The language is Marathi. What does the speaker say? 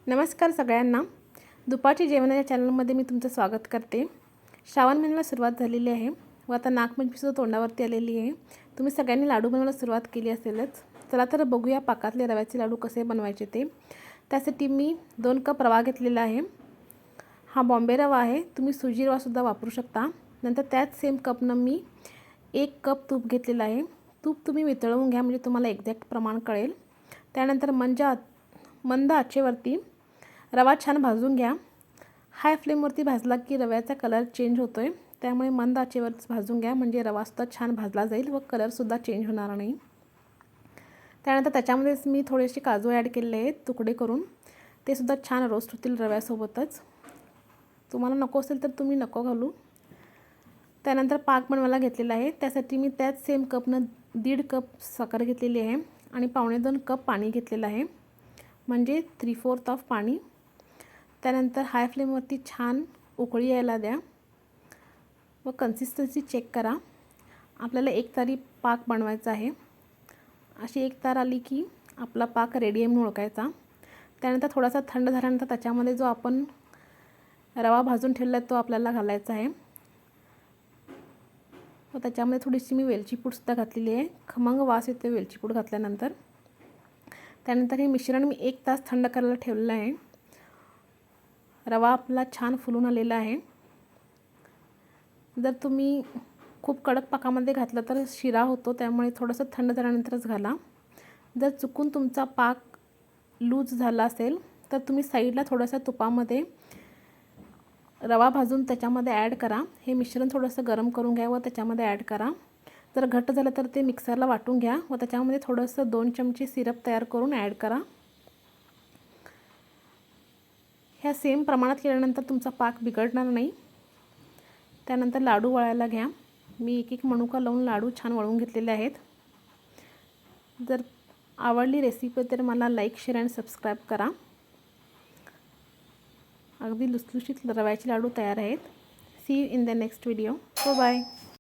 नमस्कार सगळ्यांना. दुपारच्या जेवणाच्या चॅनलमध्ये मी तुमचं स्वागत करते. श्रावण महिन्याला सुरुवात झालेली आहे व आता नागपंचमीसुद्धा तोंडावरती आलेली आहे. तुम्ही सगळ्यांनी लाडू बनवायला सुरुवात केली असेलच. चला तर बघूया पाकातले रव्याचे लाडू कसे बनवायचे ते. त्यासाठी मी 2 कप रवा घेतलेला आहे. हा बॉम्बे रवा आहे. तुम्ही सुजी रवासुद्धा वापरू शकता. नंतर त्याच सेम कपनं मी 1 कप तूप घेतलेलं आहे. तूप तुम्ही वितळवून घ्या म्हणजे तुम्हाला एक्झॅक्ट प्रमाण कळेल. त्यानंतर मंद आचेवरती रवा छान भाजून घ्या. हाय फ्लेमवरती भाजला की रव्याचा कलर चेंज होतो आहे, त्यामुळे मंद आचेवरच भाजून घ्या म्हणजे रवासुद्धा छान भाजला जाईल व कलरसुद्धा चेंज होणार नाही. त्यानंतर त्याच्यामध्येच मी थोडेसे काजू ॲड केलेले आहेत तुकडे करून. ते सुद्धा छान रोस्ट होतील रव्यासोबतच. तुम्हाला नको असेल तर तुम्ही नको घालू. त्यानंतर पाक बनवायला घेतलेला आहे. त्यासाठी मी त्याच सेम कपनं 1.5 कप साखर घेतलेली आहे आणि 2.25 कप पाणी घेतलेलं आहे, म्हणजे 3/4 ऑफ पाणी. त्यानंतर हाय फ्लेमवरती छान उकळी यायला द्या व कन्सिस्टन्सी चेक करा. आपल्याला 1 तारी पाक बनवायचा आहे. अशी 1 तार आली की आपला पाक रेडी आहे म्हणून ओळखायचा. त्यानंतर थोडासा थंड झाल्यानंतर त्याच्यामध्ये जो आपण रवा भाजून ठेवला आहे तो आपल्याला घालायचा आहे व त्याच्यामध्ये थोडीशी मी वेलची पूडसुद्धा घातलेली आहे. खमंग वास येतो वेलची पूड घातल्यानंतर. त्यानंतर हे मिश्रण मी 1 तास थंड करायला ठेवलेलं आहे. रवा आपला छान फुलून आलेला आहे. जर तुम्ही खूप कडक पाकामध्ये घातलं तर शिरा होतो, त्यामुळे थोडंसं थंड झाल्यानंतरच घाला. जर चुकून तुमचा पाक लूज झाला असेल तर तुम्ही साईडला थोडंसं तुपामध्ये रवा भाजून त्याच्यामध्ये ॲड करा. हे मिश्रण थोडंसं गरम करून घ्या व त्याच्यामध्ये ॲड करा. जर घट्ट झालं तर ते मिक्सरला वाटून घ्या व त्याच्यामध्ये थोडंसं 2 चमचे सिरप तयार करून ॲड करा. ह्या सेम प्रमाणात केल्यानंतर तुमचा पाक बिघडणार नाही. त्यानंतर लाडू वळायला घ्या. मी एक मणुका लावून लाडू छान वळून घेतलेले आहेत. जर आवडली रेसिपी तर मला लाईक, शेअर आणि सबस्क्राईब करा. अगदी लुसलुशीत रव्याचे लाडू तयार आहेत. See you in the next video. Bye.